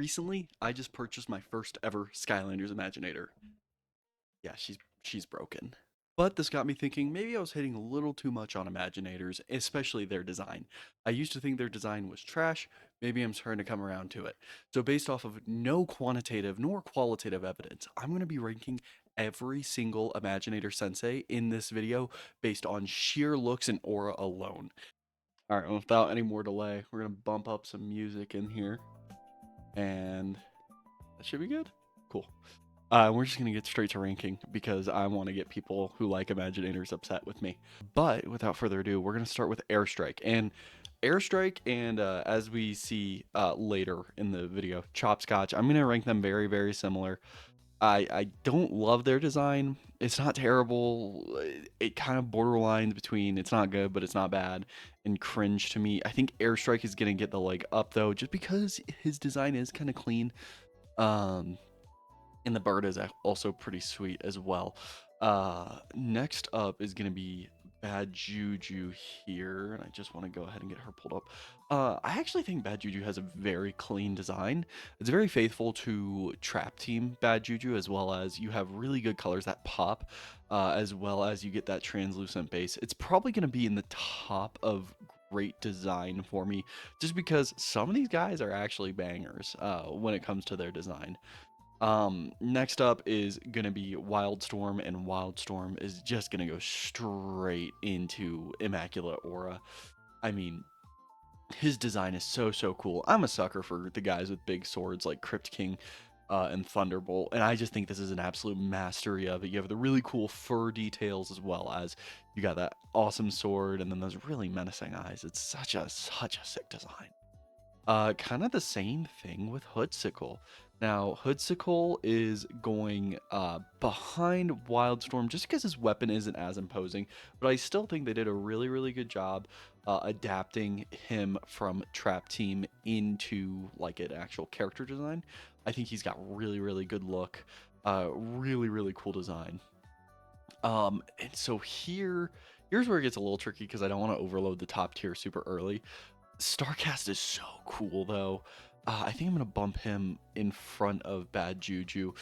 Recently, I just purchased my first ever Skylanders Imaginator. Yeah, she's broken. But this got me thinking maybe I was hitting a little too much on Imaginators, especially their design. I used to think their design was trash. Maybe I'm starting to come around to it. So based off of no quantitative nor qualitative evidence, I'm going to be ranking every single Imaginator Sensei in this video based on sheer looks and aura alone. All right, well, without any more delay, we're going to bump up some music in here and that should be good. Cool. We're just gonna get straight to ranking because I want to get people who like Imaginators upset with me. But without further ado, we're gonna start with Airstrike and as we see later in the video, Chopscotch. I'm gonna rank them very very similar. I don't love their design. It's not terrible. It kind of borderlines between it's not good but it's not bad and cringe to me. I think Airstrike is gonna get the leg up though, just because his design is kind of clean. Um, and the bird is also pretty sweet as well. Next up is gonna be Bad Juju here, and I just want to go ahead and get her pulled up. I actually think Bad Juju has a very clean design. It's very faithful to Trap Team Bad Juju, as well as you have really good colors that pop, as well as you get that translucent base. It's probably gonna be in the top of great design for me, just because some of these guys are actually bangers when it comes to their design. Next up is gonna be Wildstorm, and Wildstorm is just gonna go straight into Immaculate Aura. I mean, his design is so cool. I'm a sucker for the guys with big swords like Crypt King and Thunderbolt, and I just think this is an absolute mastery of it. You have the really cool fur details as well as you got that awesome sword, and then those really menacing eyes. It's such a sick design. Kind of the same thing with Hoodsicle. Now, Hoodsicle is going behind Wildstorm just because his weapon isn't as imposing, but I still think they did a really good job adapting him from Trap Team into like an actual character design. I think he's got really good look, really cool design. And so here's where it gets a little tricky because I don't want to overload the top tier super early. Starcast is so cool though. I think I'm gonna bump him in front of Bad Juju.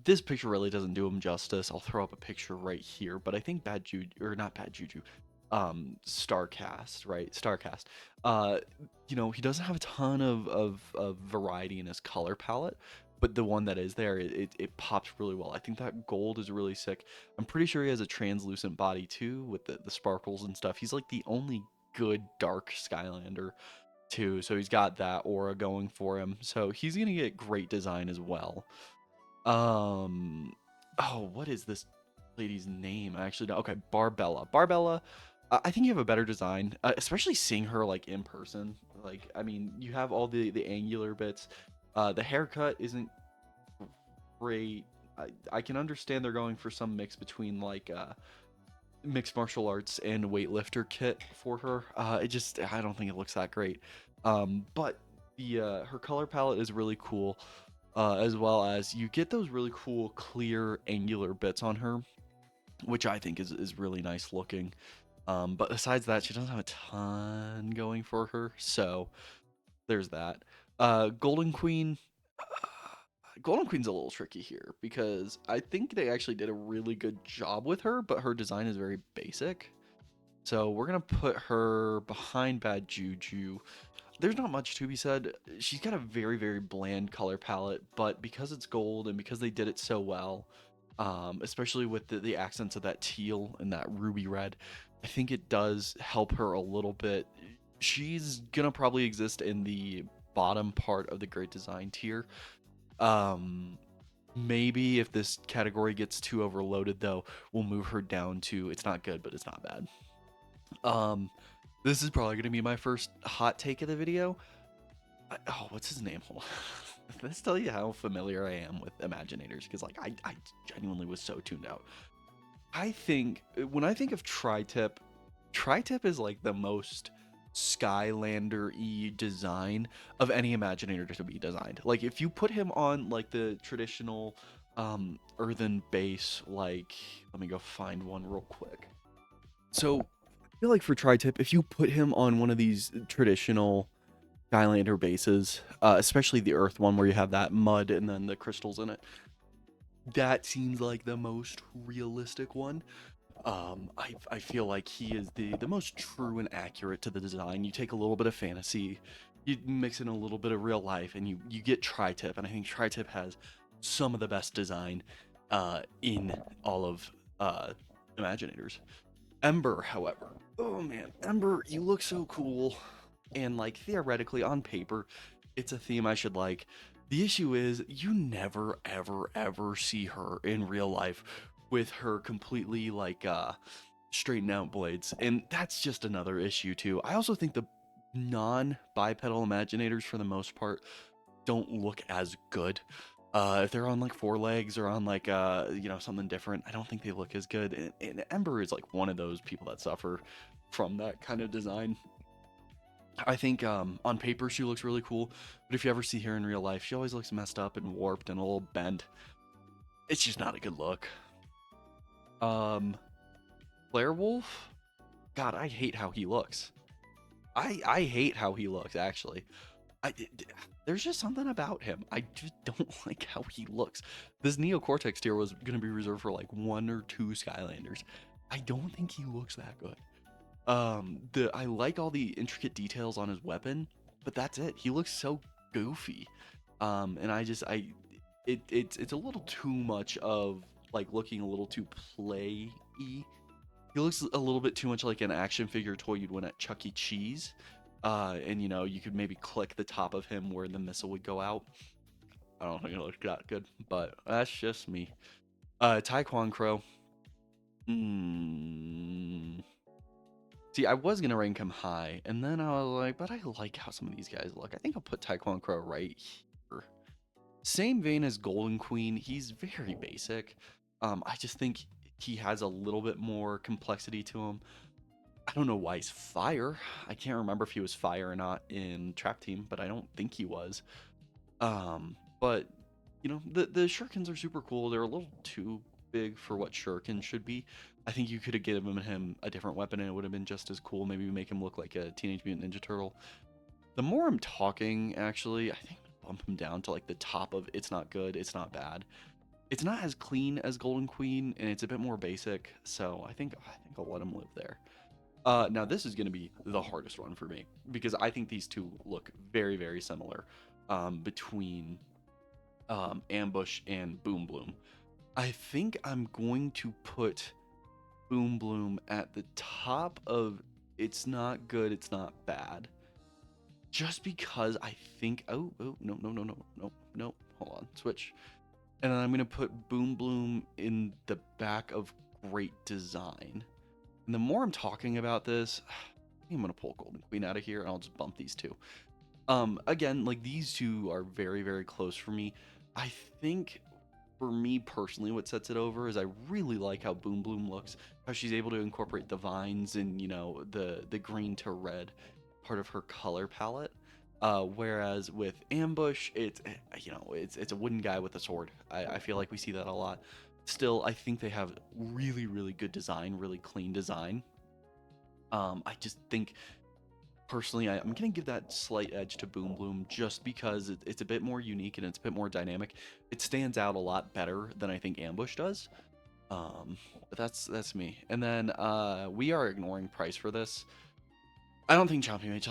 This picture really doesn't do him justice. I'll throw up a picture right here, but I think Bad Juju, or not Bad Juju, Starcast, right? Starcast. Uh, he doesn't have a ton of variety in his color palette, but the one that is there, it pops really well. I think that gold is really sick. I'm pretty sure he has a translucent body too, with the sparkles and stuff. He's like the only good dark Skylander too, so he's got that aura going for him. So he's gonna get great design as well. Um, oh, what is this lady's name? I actually don't. Okay, Barbella. Barbella. I think you have a better design, especially seeing her like in person. Like, I mean, you have all the angular bits. The haircut isn't great. I can understand they're going for some mix between like mixed martial arts and weightlifter kit for her. I don't think it looks that great. But the her color palette is really cool, as well as you get those really cool clear angular bits on her, which I think is really nice looking. But besides that, she doesn't have a ton going for her, so there's that. Golden Queen. Golden Queen's a little tricky here because I think they actually did a really good job with her, but her design is very basic. So we're gonna put her behind Bad Juju. There's not much to be said. She's got a very bland color palette, but because it's gold and because they did it so well, especially with the accents of that teal and that ruby red, I think it does help her a little bit. She's gonna probably exist in the bottom part of the great design tier. Um, Maybe if this category gets too overloaded, though, we'll move her down to it's not good, but it's not bad. Um, this is probably gonna be my first hot take of the video. Oh, what's his name? Hold on. Let's tell you how familiar I am with Imaginators because, like, I genuinely was so tuned out. I think when I think of Tri-Tip, Tri-Tip is like the most Skylander-y design of any Imaginator to be designed. Like, if you put him on like the traditional earthen base, like, let me go find one real quick. So I feel like for Tri-Tip, if you put him on one of these traditional Skylander bases, especially the Earth one where you have that mud and then the crystals in it. That seems like the most realistic one. I feel like he is the most true and accurate to the design. You take a little bit of fantasy, you mix in a little bit of real life, and you get Tri-Tip, and I think Tri-Tip has some of the best design in all of uh, Imaginators. Ember, however, oh man, Ember, you look so cool, and like theoretically on paper, it's a theme I should like. The issue is you never ever ever see her in real life with her completely like straightened out blades, and that's just another issue too. I also think the non-bipedal Imaginators for the most part don't look as good. If they're on like four legs or on like something different, I don't think they look as good. And Ember is like one of those people that suffer from that kind of design. I think on paper she looks really cool, but if you ever see her in real life, she always looks messed up and warped and a little bent. It's just not a good look. Um, Wolf, God, I hate how he looks. I hate how he looks actually. I there's just something about him. I just don't like how he looks. This Neocortex tier was gonna be reserved for like one or two Skylanders. I don't think he looks that good. The I like all the intricate details on his weapon, but that's it. He looks so goofy. And I just I it's a little too much of like looking a little too play-y. He looks a little bit too much like an action figure toy you'd win at Chuck E. Cheese. And you could maybe click the top of him where the missile would go out. I don't think it looks that good, but that's just me. Taekwon Crow. Hmm. See, I was gonna rank him high, and then I was like, but I like how some of these guys look. I think I'll put Taekwon Crow right here. Same vein as Golden Queen. He's very basic. I just think he has a little bit more complexity to him. I don't know why he's fire. I can't remember if he was fire or not in Trap Team, but I don't think he was. But the shurikens are super cool. They're a little too big for what shuriken should be. I think you could have given him a different weapon and it would have been just as cool. Maybe make him look like a Teenage Mutant Ninja Turtle. The more I'm talking, actually, I think I'm gonna bump him down to like the top of it's not good, it's not bad. It's not as clean as Golden Queen, and it's a bit more basic. So I think I'll let him live there. Now this is going to be the hardest one for me because I think these two look very, very similar between Ambush and Boom Bloom. I think I'm going to put Boom Bloom at the top of it's not good, it's not bad. Just because I think oh no, hold on, switch. And then I'm gonna put Boom Bloom in the back of Great Design. And the more I'm talking about this, I'm gonna pull Golden Queen out of here and I'll just bump these two. Again, like these two are very, very close for me. I think for me personally, what sets it over is I really like how Boom Bloom looks, how she's able to incorporate the vines and the green to red part of her color palette. Whereas with Ambush, it's a wooden guy with a sword. I feel like we see that a lot. Still, I think they have really, really good design, really clean design. I just think personally, I'm gonna give that slight edge to Boom Bloom just because it's a bit more unique and it's a bit more dynamic. It stands out a lot better than I think Ambush does. But that's me. And then we are ignoring price for this. I don't think Chompy Mage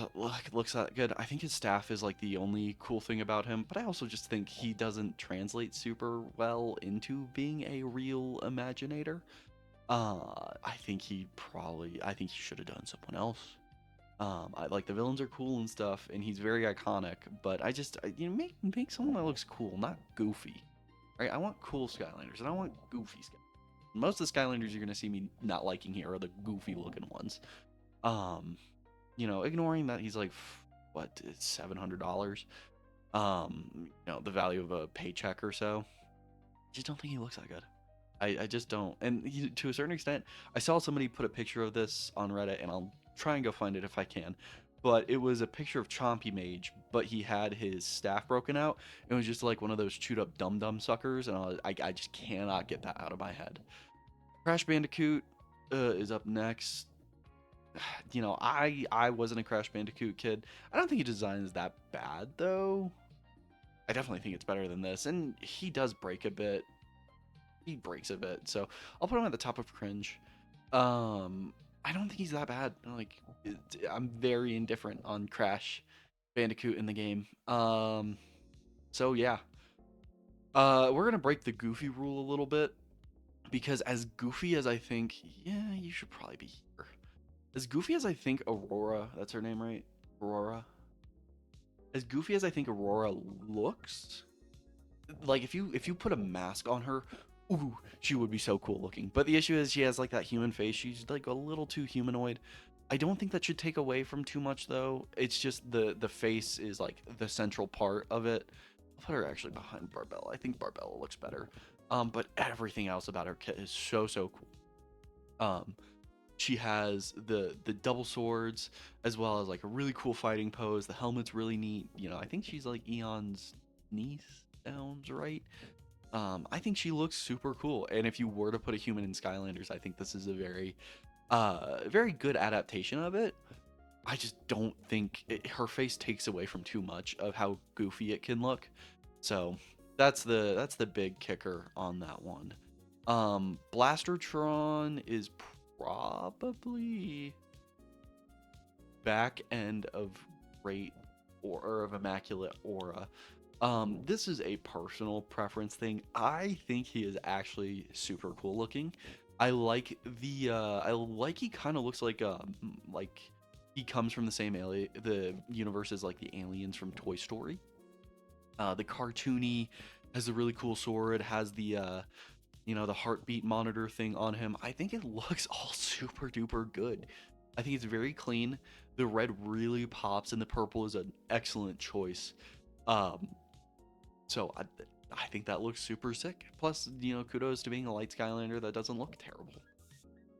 looks that good. I think his staff is like the only cool thing about him, but I also just think he doesn't translate super well into being a real Imaginator. I think he should have done someone else. I like the villains are cool and stuff, and he's very iconic. But make someone that looks cool, not goofy. Right? I want cool Skylanders, and I want goofy Skylanders. Most of the Skylanders you're gonna see me not liking here are the goofy looking ones. Um, ignoring that he's like what $700. The value of a paycheck or so. I just don't think he looks that good. I just don't. And to a certain extent, I saw somebody put a picture of this on Reddit, and I'll try and go find it if I can. But it was a picture of Chompy Mage, but he had his staff broken out. It was just like one of those chewed up dum dum suckers, and I just cannot get that out of my head. Crash Bandicoot is up next. I wasn't a Crash Bandicoot kid. I don't think his design is that bad though. I definitely think it's better than this, and he does break a bit. He breaks a bit, so I'll put him at the top of cringe. I don't think he's that bad. Like, I'm very indifferent on Crash Bandicoot in the game. So yeah, we're gonna break the Goofy rule a little bit because as goofy as I think, yeah, you should probably be here. As goofy as I think Aurora, that's her name, right? Aurora. As goofy as I think Aurora looks, like if you put a mask on her, ooh, she would be so cool looking. But the issue is she has like that human face. She's like a little too humanoid. I don't think that should take away from too much though. It's just the face is like the central part of it. I'll put her actually behind Barbella. I think Barbella looks better. But everything else about her kit is so cool. Um, she has the double swords as well as like a really cool fighting pose. The helmet's really neat. I think she's like Eon's niece. Sounds right. I think she looks super cool. And if you were to put a human in Skylanders, I think this is a very good adaptation of it. I just don't think her face takes away from too much of how goofy it can look. So that's the big kicker on that one. Blastertron is probably back end of Great or of Immaculate Aura. This is a personal preference thing. I think he is actually super cool looking. I like he kind of looks like he comes from the same the universe as like the aliens from Toy Story. The cartoony has a really cool sword, has the heartbeat monitor thing on him. I think it looks all super duper good. I think it's very clean. The red really pops, and the purple is an excellent choice. Um, so I think that looks super sick. Plus, kudos to being a light Skylander that doesn't look terrible.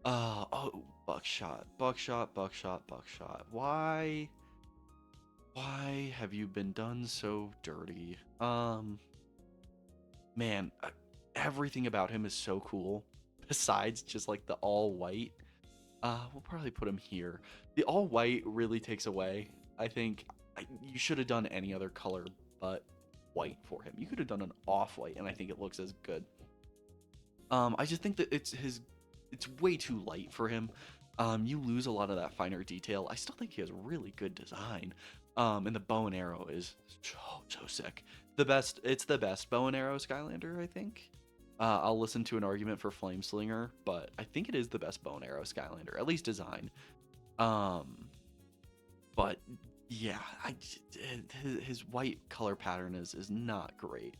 Oh, Buckshot. Why have you been done so dirty? Man, everything about him is so cool. Besides just like the all white, we'll probably put him here. The all white really takes away. I think you should have done any other color but white for him. You could have done an off white, and I think it looks as good. I just think that it's way too light for him. You lose a lot of that finer detail. I still think he has really good design. And the bow and arrow is so sick. It's the best bow and arrow Skylander, I think. I'll listen to an argument for Flame Slinger, but I think it is the best bow and arrow Skylander, at least design. Um, but yeah, his white color pattern is not great.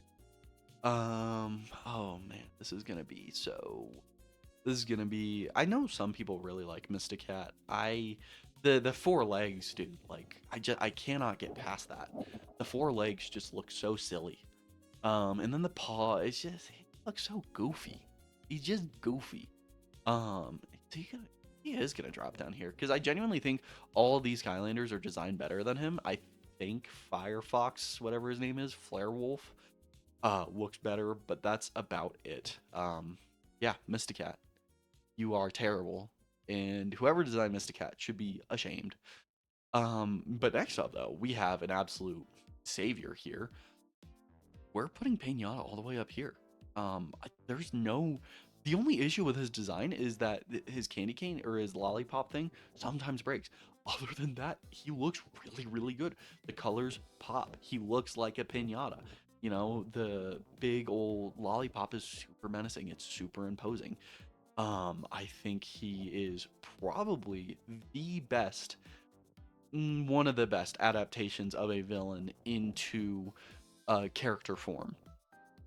Oh man, this is gonna be. I know some people really like Mysticat. The four legs, dude. Like I cannot get past that. The four legs just look so silly. And then the paw is just he looks so goofy. He's just goofy. So he is gonna drop down here because I genuinely think all of these Skylanders are designed better than him. I think Firefox, whatever his name is, Flare Wolf, looks better, but that's about it. Yeah, Mysticat, you are terrible, and whoever designed Mysticat should be ashamed. But next up, though, we have an absolute savior here. We're putting Pinata all the way up here. There's no. The only issue with his design is that his candy cane or his lollipop thing sometimes breaks. Other than that, he looks really good. The colors pop. He looks like a pinata. The big old lollipop is super menacing. It's super imposing. I think he is probably the best, one of the best adaptations of a villain into character form.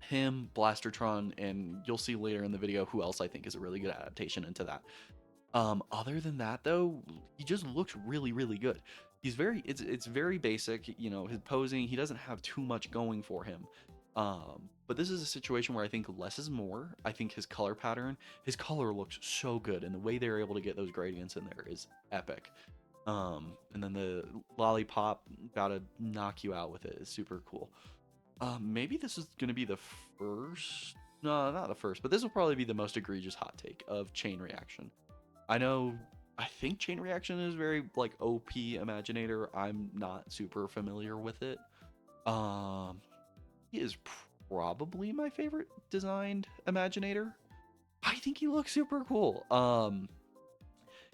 Him, Blastertron, and you'll see later in the video who else I think is a really good adaptation into that. Other than that, though, he just looks really good. It's very basic, his posing. He doesn't have too much going for him. But this is a situation where I think less is more. I think his color looks so good, and the way they're able to get those gradients in there is epic. And then the lollipop about to knock you out with it is super cool. Maybe this is gonna be the first. No, not the first, but this will probably be the most egregious hot take of chain reaction. I know, I think Chain Reaction is very like OP Imaginator. I'm not super familiar with it. Um, he is probably my favorite designed Imaginator. I think he looks super cool.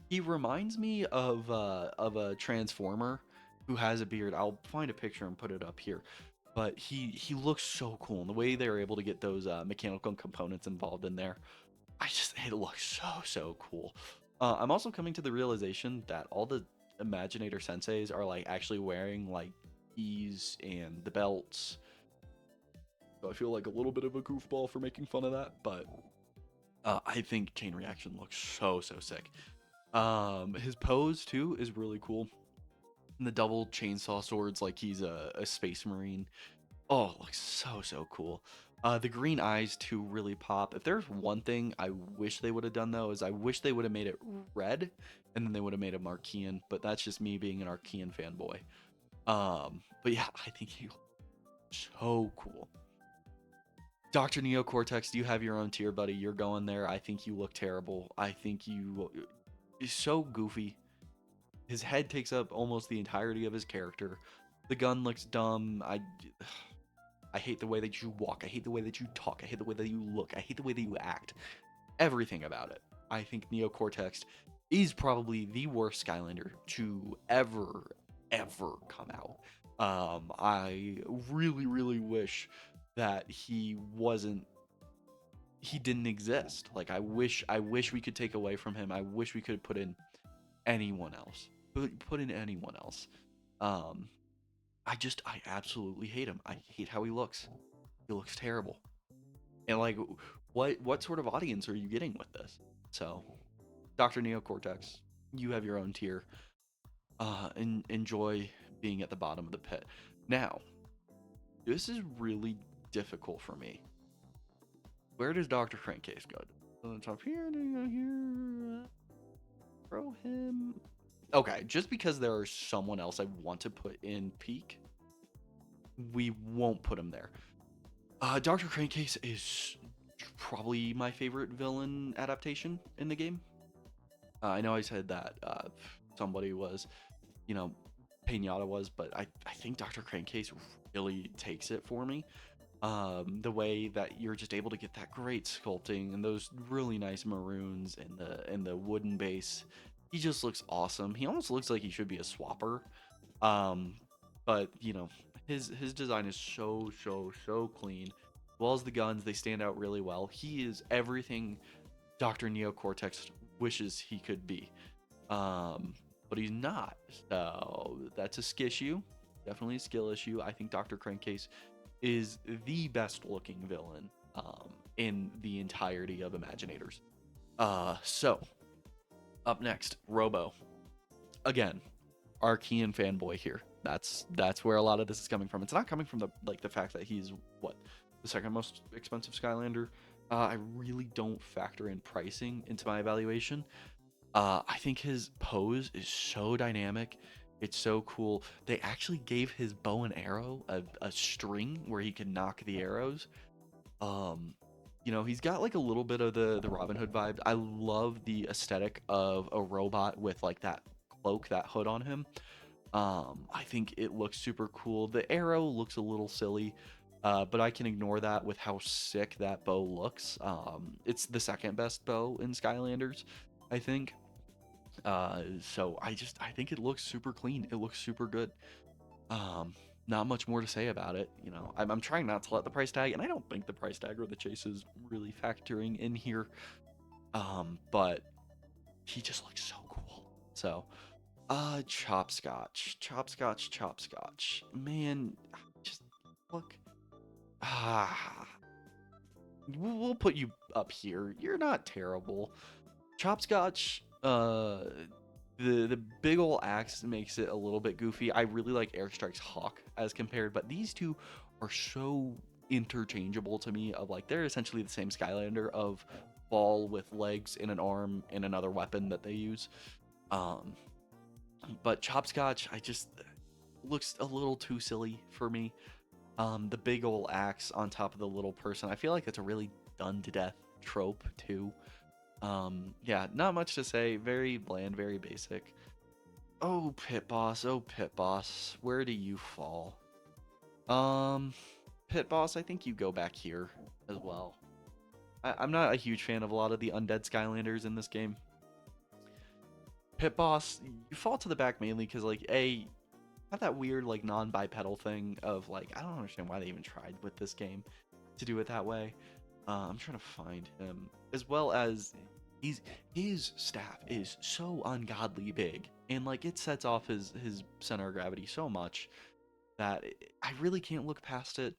He reminds me of a Transformer who has a beard. I'll find a picture and put it up here. But he looks so cool, and the way they're able to get those mechanical components involved in there, it looks so cool. I'm also coming to the realization that all the Imaginator senseis are like actually wearing like keys and the belts. So I feel like a little bit of a goofball for making fun of that, but I think Chain Reaction looks so sick. His pose too is really cool. And the double chainsaw swords, like he's a space marine. Oh, it looks so cool. The green eyes too really pop. If there's one thing I wish they would have done though, is I wish they would have made it red, and then they would have made him Archean. But that's just me being an Archean fanboy. But yeah, I think he looks so cool. Dr. Neocortex, do you have your own tier, buddy? You're going there. I think you look terrible. I think you is so goofy. His head takes up almost the entirety of his character. The gun looks dumb. I hate the way that you walk. I hate the way that you talk. I hate the way that you look. I hate the way that you act. Everything about it. I think Neocortex is probably the worst Skylander to ever come out. I really wish that he didn't exist. Like I wish we could take away from him. I wish we could put in anyone else. Put in anyone else. Um, I absolutely hate him. I hate how he looks. He looks terrible. And like, what sort of audience are you getting with this? So, Dr. Neocortex, you have your own tier. Enjoy being at the bottom of the pit. Now, this is really difficult for me. Where does Dr. Crankcase go? On the top here, do you go here? Throw him. Okay, just because there is someone else I want to put in peak, we won't put him there. Dr. Crankcase is probably my favorite villain adaptation in the game. I know I said that somebody was, you know, Pinata was, but I think Dr. Crankcase really takes it for me. The way that you're just able to get that great sculpting and those really nice maroons and the wooden base. He just looks awesome. He almost looks like he should be a swapper. Um, but you know, his design is so clean. As well as the guns, they stand out really well. He is everything Dr. Neocortex wishes he could be. But he's not. So that's a skill issue. Definitely a skill issue. I think Dr. Crankcase is the best looking villain in the entirety of Imaginators. So up next, Robo. Again, Archean fanboy here. That's where a lot of this is coming from. It's not coming from the fact that he's what the second most expensive Skylander. I really don't factor in pricing into my evaluation. I think his pose is so dynamic. It's so cool. They actually gave his bow and arrow a string where he can knock the arrows. Um, he's got like a little bit of the Robin Hood vibe. I love the aesthetic of a robot with like that cloak, that hood on him. I think it looks super cool. The arrow looks a little silly, but I can ignore that with how sick that bow looks. It's the second best bow in Skylanders, I think. So I think it looks super clean. It looks super good. Um, Not much more to say about it. I'm trying not to let the price tag, and I don't think the price tag or the chase is really factoring in here. But he just looks so cool. So, chopscotch. Man, just look. Ah, we'll put you up here. You're not terrible. Chopscotch, the big ol' axe makes it a little bit goofy. I really like Airstrike's Hawk as compared, but these two are so interchangeable to me. Of like they're essentially the same Skylander of ball with legs and an arm and another weapon that they use. But Chopscotch, I just looks a little too silly for me. The big ol' axe on top of the little person, I feel like that's a really done to death trope too. Yeah, not much to say. Very bland, very basic. Oh, Pit Boss. Oh, Pit Boss. Where do you fall? Um, Pit Boss, I think you go back here as well. I'm not a huge fan of a lot of the undead Skylanders in this game. Pit Boss, you fall to the back mainly because, like, A, have that weird, like, non-bipedal thing of, like, I don't understand why they even tried with this game to do it that way. I'm trying to find him. As well as, he's his staff is so ungodly big. And, like, it sets off his center of gravity so much that I really can't look past it.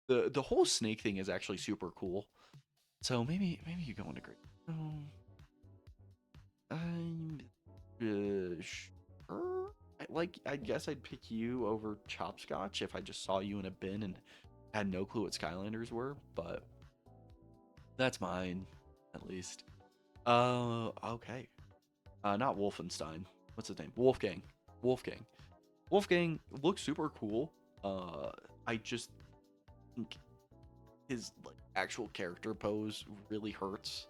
The whole snake thing is actually super cool. So maybe you go into great. I'm sure. I guess I'd pick you over Chopscotch if I just saw you in a bin and had no clue what Skylanders were, but that's mine, at least. Okay. Not Wolfenstein. What's his name? Wolfgang. Wolfgang. Wolfgang looks super cool. Uh, I just think his like actual character pose really hurts.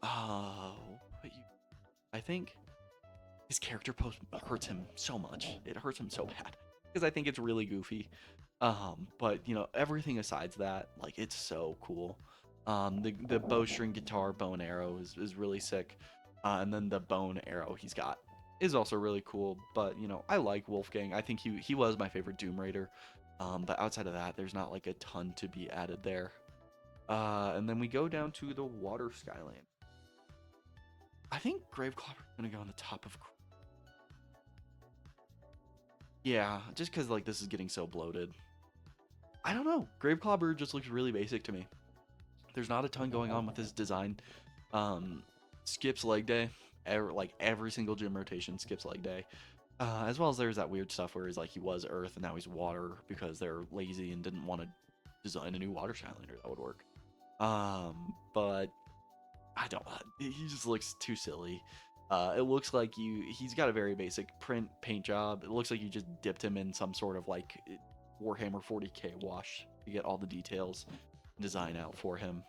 But I think his character pose hurts him so much. It hurts him so bad because I think it's really goofy. But you know, everything aside that, like it's so cool. The bowstring guitar bow and arrow is really sick. And then the bow and arrow he's got is also really cool. But you know, I like Wolfgang. I think he was my favorite Doom Raider. But outside of that, there's not like a ton to be added there. And then we go down to the Water Skyland. I think Graveclopper is gonna go on the top of. Yeah, just because like this is getting so bloated. I don't know. Graveclopper just looks really basic to me. There's not a ton going on with his design. Um, skips leg day. Like every single gym rotation skips leg day. As well as there's that weird stuff where he's like he was Earth and now he's Water because they're lazy and didn't want to design a new Water Skylander that would work. But I don't. He just looks too silly. It looks like he's got a very basic print paint job. It looks like you just dipped him in some sort of like Warhammer 40k wash to get all the details design out for him.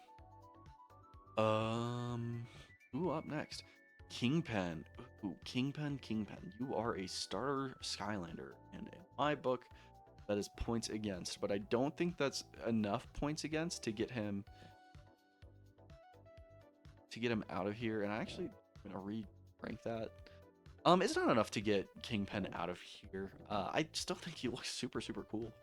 Ooh, up next, Kingpin. Ooh, Kingpin. You are a starter Skylander, and in my book, that is points against. But I don't think that's enough points against to get him out of here. And I actually I'm gonna re-rank that. It's not enough to get Kingpin out of here. I still think he looks super cool.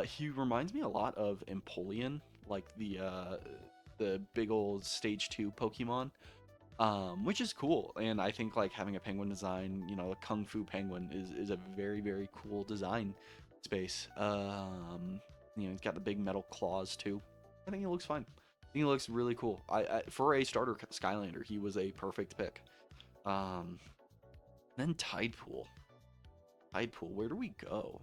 He reminds me a lot of Empoleon, like the big old stage 2 Pokemon. Which is cool, and I think like having a penguin design, you know, a kung fu penguin is a very cool design space. You know, he's got the big metal claws too. I think he looks fine. I think he looks really cool. I for a starter Skylander, he was a perfect pick. Um, then Tidepool. Tidepool, where do we go?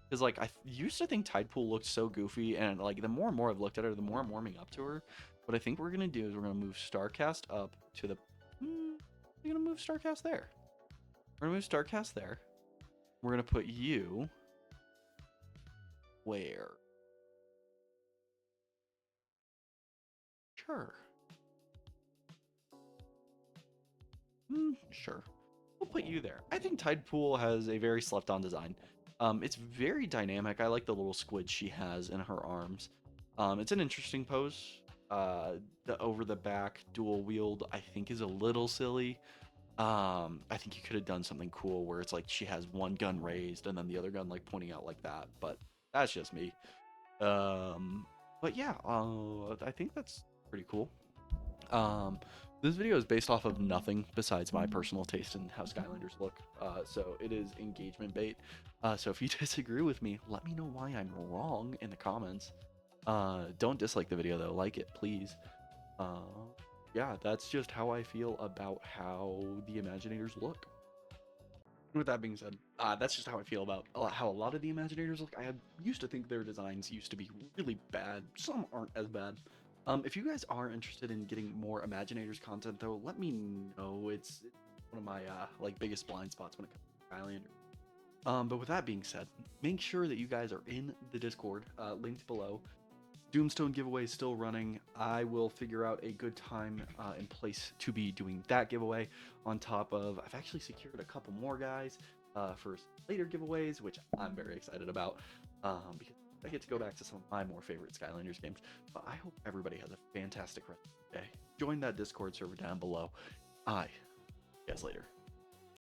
Because like I used to think Tidepool looked so goofy, and like the more and more I've looked at her, the more I'm warming up to her. What I think we're gonna do is we're gonna move Starcast up to the. We're gonna move Starcast there. We're gonna move Starcast there. We're gonna put you where? Sure. Sure. We'll put you there. I think Tidepool has a very slept-on design. It's very dynamic. I like the little squid she has in her arms. It's an interesting pose. The over the back dual wield I think is a little silly. I think you could have done something cool where it's like she has one gun raised and then the other gun like pointing out like that, but that's just me. But yeah, I think that's pretty cool. Um, this video is based off of nothing besides my personal taste in how Skylanders look. So it is engagement bait. So if you disagree with me, let me know why I'm wrong in the comments. Don't dislike the video though, like it, please. Uh, yeah, that's just how I feel about how the Imaginators look. With that being said, that's just how I feel about how a lot of the Imaginators look. Used to think their designs used to be really bad. Some aren't as bad. If you guys are interested in getting more Imaginators content, though, let me know. It's one of my like biggest blind spots when it comes to Skylander. But with that being said, make sure that you guys are in the Discord, linked below. Doomstone giveaway is still running. I will figure out a good time and place to be doing that giveaway. On top of, I've actually secured a couple more guys for later giveaways, which I'm very excited about because I get to go back to some of my more favorite Skylanders games. But I hope everybody has a fantastic rest of the day. Join that Discord server down below. I see you guys later.